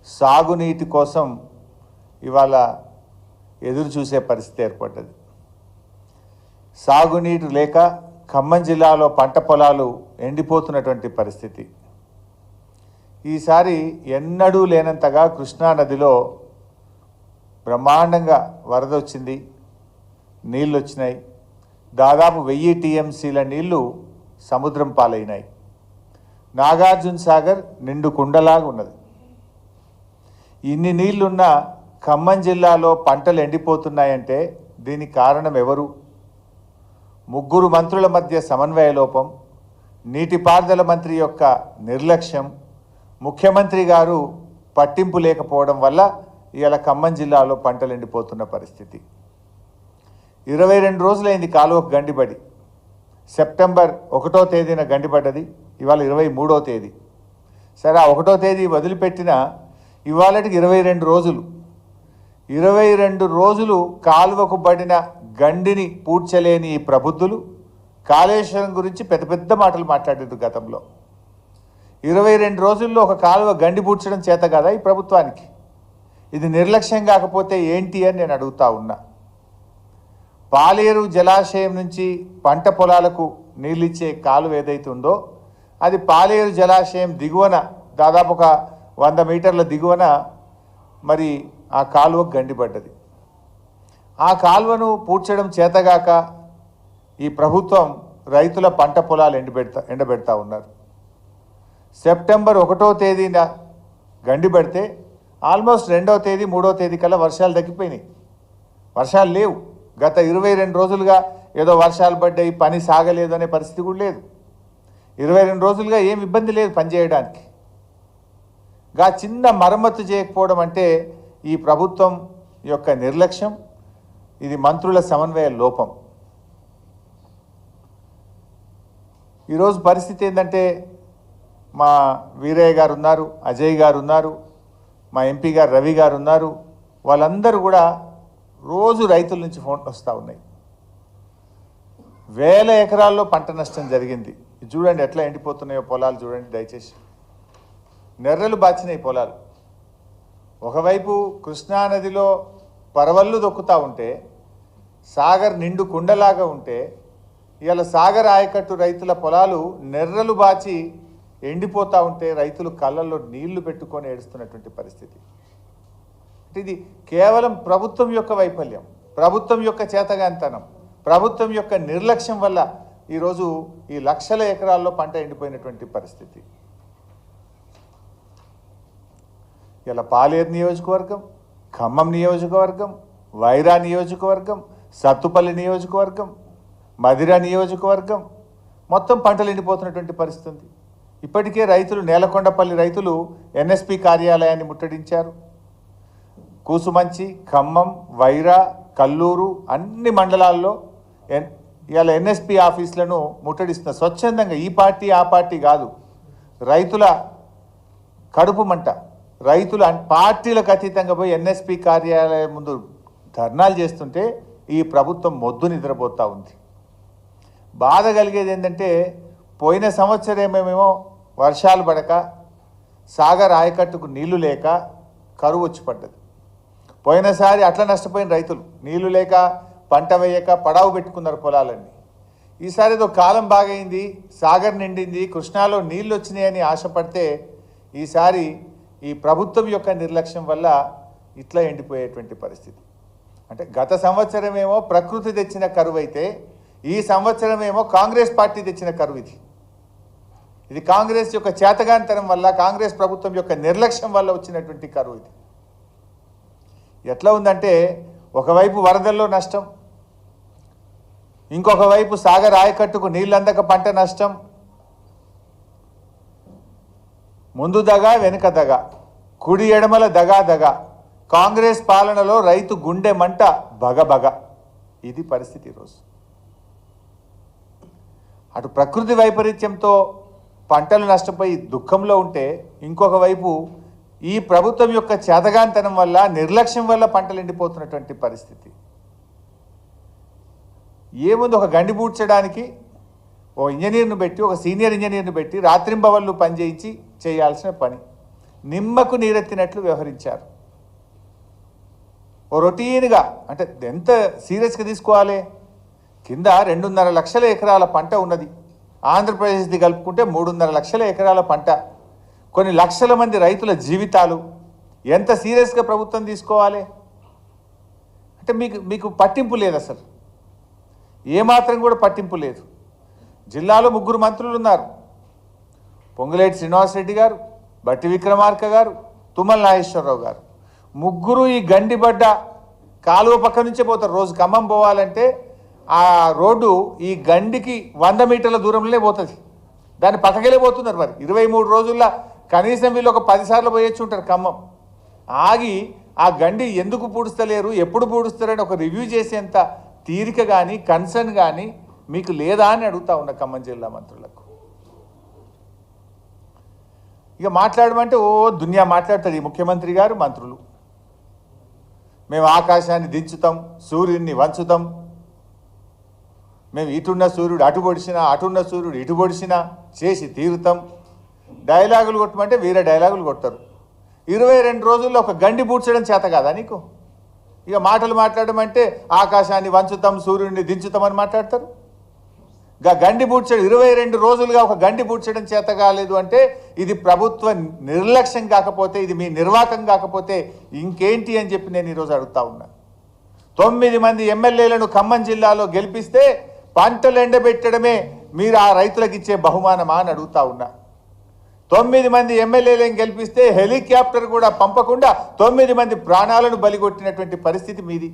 సాగునీటి కోసం ఇవాళ ఎదురు చూసే పరిస్థితి ఏర్పడ్డది. సాగునీరు లేక ఖమ్మం జిల్లాలో పంట పొలాలు ఎండిపోతున్నటువంటి పరిస్థితి. ఈసారి ఎన్నడూ లేనంతగా కృష్ణానదిలో బ్రహ్మాండంగా వరద వచ్చింది, నీళ్ళు వచ్చినాయి. దాదాపు 1000 టీఎంసీల నీళ్లు సముద్రం పాలైనాయి. నాగార్జున సాగర్ నిండు కుండలాగా ఉన్నది. ఇన్ని నీళ్లున్న ఖమ్మం జిల్లాలో పంటలు ఎండిపోతున్నాయంటే దీనికి కారణం ఎవరు? 3 మంత్రుల మధ్య సమన్వయ లోపం, నీటిపారుదల మంత్రి యొక్క నిర్లక్ష్యం, ముఖ్యమంత్రి గారు పట్టింపు లేకపోవడం వల్ల ఇవాళ ఖమ్మం జిల్లాలో పంటలు ఎండిపోతున్న పరిస్థితి. 22 రోజులైంది కాలువకు గండిపడి. సెప్టెంబర్ 1వ తేదీన గండిపడ్డది, ఇవాళ 23వ తేదీ. సరే, ఆ 1వ తేదీ వదిలిపెట్టిన ఇవాళకి 22 రోజులు. 22 రోజులు కాలువకు పడిన గండిని పూడ్చలేని ఈ ప్రబుద్ధులు కాళేశ్వరం గురించి పెద్ద పెద్ద మాటలు మాట్లాడారు గతంలో. 22 రోజుల్లో ఒక కాలువ గండి పూడ్చడం చేత కదా ఈ ప్రభుత్వానికి? ఇది నిర్లక్ష్యం కాకపోతే ఏంటి అని నేను అడుగుతా ఉన్నా. పాలేరు జలాశయం నుంచి పంట పొలాలకు నీళ్ళిచ్చే కాలువ ఏదైతే ఉందో అది పాలేరు జలాశయం దిగువన దాదాపు ఒక 100 మీటర్ల దిగువన మరి ఆ కాలువకు గండిపడ్డది. ఆ కాలువను పూడ్చడం చేతగాక ఈ ప్రభుత్వం రైతుల పంట పొలాలు ఎండబెడతా ఉన్నారు. సెప్టెంబర్ 1వ తేదీన గండిపడితే ఆల్మోస్ట్ 2వ తేదీ 3వ తేదీ కల్లా వర్షాలు తగ్గిపోయినాయి. వర్షాలు లేవు. గత 22 రోజులుగా ఏదో వర్షాలు పడ్డాయి, పని సాగలేదు అనే పరిస్థితి కూడా లేదు. 22 రోజులుగా ఏం ఇబ్బంది లేదు పనిచేయడానికి. చిన్న మరమ్మతు చేయకపోవడం అంటే ఈ ప్రభుత్వం యొక్క నిర్లక్ష్యం, ఇది మంత్రుల సమన్వయ లోపం. ఈరోజు పరిస్థితి ఏంటంటే మా వీరయ్య గారు ఉన్నారు, అజయ్ గారు ఉన్నారు, మా ఎంపీ గారు రవి గారు ఉన్నారు. వాళ్ళందరూ కూడా రోజు రైతుల నుంచి ఫోన్లు వస్తూ ఉన్నాయి. 1000 ఎకరాల్లో పంట నష్టం జరిగింది. చూడండి ఎట్లా ఎండిపోతున్నాయో పొలాలు చూడండి దయచేసి. నెర్రలు బాచినాయి పొలాలు. ఒకవైపు కృష్ణానదిలో పరవళ్ళు దొక్కుతూ ఉంటే, సాగర్ నిండు కుండలాగా ఉంటే, ఇవాళ సాగర్ ఆయకట్టు రైతుల పొలాలు నెర్రలు బాచి ఎండిపోతూ ఉంటే రైతులు కళ్ళల్లో నీళ్లు పెట్టుకొని ఏడుస్తున్నటువంటి పరిస్థితి. ఇది కేవలం ప్రభుత్వం యొక్క వైఫల్యం, ప్రభుత్వం యొక్క చేతగాంతనం, ప్రభుత్వం యొక్క నిర్లక్ష్యం వల్ల ఈరోజు ఈ లక్షల ఎకరాల్లో పంట ఎండిపోయినటువంటి పరిస్థితి. ఇలా పాలేరు నియోజకవర్గం, ఖమ్మం నియోజకవర్గం, వైరా నియోజకవర్గం, సత్తుపల్లి నియోజకవర్గం, మధిర నియోజకవర్గం మొత్తం పంటలు ఎండిపోతున్నటువంటి పరిస్థితి ఉంది. ఇప్పటికే రైతులు, నేలకొండపల్లి రైతులు ఎన్ఎస్పి కార్యాలయాన్ని ముట్టడించారు. కూసుమంచి, ఖమ్మం, వైరా, కల్లూరు అన్ని మండలాల్లో ఇవాళ ఎన్ఎస్పి ఆఫీసులను ముట్టడిస్తున్న స్వచ్ఛందంగా. ఈ పార్టీ ఆ పార్టీ కాదు, రైతుల కడుపు మంట. రైతులు పార్టీలకు అతీతంగా పోయి ఎన్ఎస్పి కార్యాలయం ముందు ధర్నాలు చేస్తుంటే ఈ ప్రభుత్వం మొద్దు నిద్రపోతూ ఉంది. బాధ కలిగేది ఏంటంటే పోయిన సంవత్సరమేమో వర్షాలు పడక, సాగర్ ఆయకట్టుకు నీళ్లు లేక కరువు వచ్చి పడ్డది. పోయినసారి అట్లా నష్టపోయిన రైతులు నీళ్లు లేక పంట వేయక పడావు పెట్టుకున్నారు పొలాలన్నీ. ఈసారి ఏదో కాలం బాగైంది, సాగర్ నిండింది, కృష్ణాలో నీళ్ళు వచ్చినాయని ఆశపడితే ఈసారి ఈ ప్రభుత్వం యొక్క నిర్లక్ష్యం వల్ల ఇట్లా ఎండిపోయేటువంటి పరిస్థితి. అంటే గత సంవత్సరమేమో ప్రకృతి తెచ్చిన కరువు అయితే ఈ సంవత్సరమేమో కాంగ్రెస్ పార్టీ తెచ్చిన కరువు. ఇది కాంగ్రెస్ యొక్క చేతగానితనం వల్ల, కాంగ్రెస్ ప్రభుత్వం యొక్క నిర్లక్ష్యం వల్ల వచ్చినటువంటి కరువు. ఇది ఎట్లా ఉందంటే ఒకవైపు వరదల్లో నష్టం, ఇంకొక వైపు సాగర్ ఆయకట్టుకు నీళ్ళందక పంట నష్టం. ముందు దగ వెనుక దగ, కుడి ఎడమల దగా దగ. కాంగ్రెస్ పాలనలో రైతు గుండె మంట బగబగ. ఇది పరిస్థితి ఈరోజు. అటు ప్రకృతి వైపరీత్యంతో పంటలు నష్టపోయి దుఃఖంలో ఉంటే, ఇంకొక వైపు ఈ ప్రభుత్వం యొక్క చేతగాంతనం వల్ల, నిర్లక్ష్యం వల్ల పంటలు ఎండిపోతున్నటువంటి పరిస్థితి. ఏముంది, ఒక గండి పూడ్చడానికి ఓ ఇంజనీర్ను పెట్టి, ఒక సీనియర్ ఇంజనీర్ను పెట్టి రాత్రింబవళ్ళు పనిచేయించి చేయాల్సిన పని. నిమ్మకు నీరెత్తినట్లు వ్యవహరించారు. ఓ రొటీన్గా అంటే ఎంత సీరియస్గా తీసుకోవాలి. కింద 2.5 లక్షల ఎకరాల పంట ఉన్నది. ఆంధ్రప్రదేశ్ది కలుపుకుంటే 3.5 లక్షల ఎకరాల పంట, కొన్ని లక్షల మంది రైతుల జీవితాలు. ఎంత సీరియస్గా ప్రభుత్వం తీసుకోవాలి అంటే మీకు పట్టింపు లేదు, అసలు ఏమాత్రం కూడా పట్టింపు లేదు. జిల్లాలో 3 మంత్రులు ఉన్నారు. పొంగులేటి శ్రీనివాసరెడ్డి గారు, బట్టి విక్రమార్క గారు, తుమ్మల నాగేశ్వరరావు గారు. 3 ఈ గండిబడ్డ కాలువ పక్క నుంచే పోతారు. రోజు ఖమ్మం పోవాలంటే ఆ రోడ్డు ఈ గండికి 100 మీటర్ల దూరంలోనే పోతుంది. దాన్ని పక్కకెళ్ళే పోతున్నారు. మరి 23 రోజుల్లో కనీసం వీళ్ళు ఒక 10 సార్లు పోయొచ్చు ఉంటారు ఖమ్మం. ఆగి ఆ గండి ఎందుకు పూడుస్తలేరు, ఎప్పుడు పూడుస్తారని ఒక రివ్యూ చేసేంత తీరిక కానీ కన్సర్న్ కానీ మీకు లేదా అని అడుగుతా ఉన్న ఖమ్మం జిల్లా మంత్రులకు. ఇక మాట్లాడమంటే దునియా మాట్లాడతారు ఈ ముఖ్యమంత్రి గారు, మంత్రులు. మేము ఆకాశాన్ని దించుతాం, సూర్యుడిని వంచుతాం, మేము ఇటున్న సూర్యుడు అటు పొడిచినా, అటున్న సూర్యుడు ఇటు పొడిచినా చేసి తీరుతాం. డైలాగులు కొట్టమంటే వీరే డైలాగులు కొడతారు. 22 రోజుల్లో ఒక గండి పూడ్చడం చేత కాదా నీకు? ఇక మాటలు మాట్లాడమంటే ఆకాశాన్ని వంచుతాం, సూర్యుడిని దించుతామని మాట్లాడతారు. గండి పూడ్చడం 22 రోజులుగా ఒక గండి పూడ్చడం చేత కాలేదు అంటే ఇది ప్రభుత్వ నిర్లక్ష్యం కాకపోతే, ఇది మీ నిర్వాకం కాకపోతే ఇంకేంటి అని చెప్పి నేను ఈరోజు అడుగుతా ఉన్నా. 9 మంది ఎమ్మెల్యేలను ఖమ్మం జిల్లాలో గెలిపిస్తే పంటలు ఎండబెట్టడమే మీరు ఆ రైతులకు ఇచ్చే బహుమానమా అని అడుగుతా ఉన్నా. 9 మంది ఎమ్మెల్యేలను గెలిపిస్తే హెలికాప్టర్ కూడా పంపకుండా 9 మంది ప్రాణాలను బలిగొట్టినటువంటి పరిస్థితి మీది.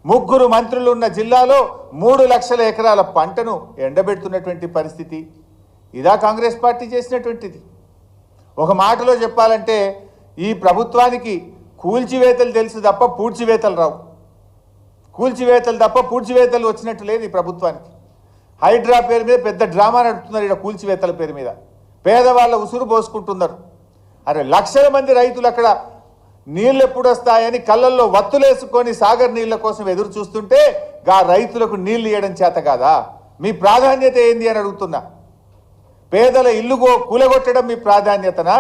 3 మంత్రులు ఉన్న జిల్లాలో 3 లక్షల ఎకరాల పంటను ఎండబెడుతున్నటువంటి పరిస్థితి. ఇదా కాంగ్రెస్ పార్టీ చేసినటువంటిది? ఒక మాటలో చెప్పాలంటే ఈ ప్రభుత్వానికి కూల్చివేతలు తెలుసు తప్ప పూడ్చివేతలు రావు. కూల్చివేతలు తప్ప పూడ్చివేతలు వచ్చినట్టు లేదు ఈ ప్రభుత్వానికి. హైడ్రా పేరు మీద పెద్ద డ్రామా నడుపుతున్నారు. ఇక్కడ కూల్చివేతల పేరు మీద పేదవాళ్ళ ఉసురు పోసుకుంటున్నారు. అరే లక్షల మంది రైతులు అక్కడ నీళ్ళు ఎప్పుడు వస్తాయని కళ్ళల్లో వత్తులేసుకొని సాగర్ నీళ్ళ కోసం ఎదురు చూస్తుంటే గా రైతులకు నీళ్లు ఇవ్వడం చేత కాదా? మీ ప్రాధాన్యత ఏంది అని అడుగుతున్నా. పేదల ఇల్లు కూలగొట్టడం మీ ప్రాధాన్యతనా?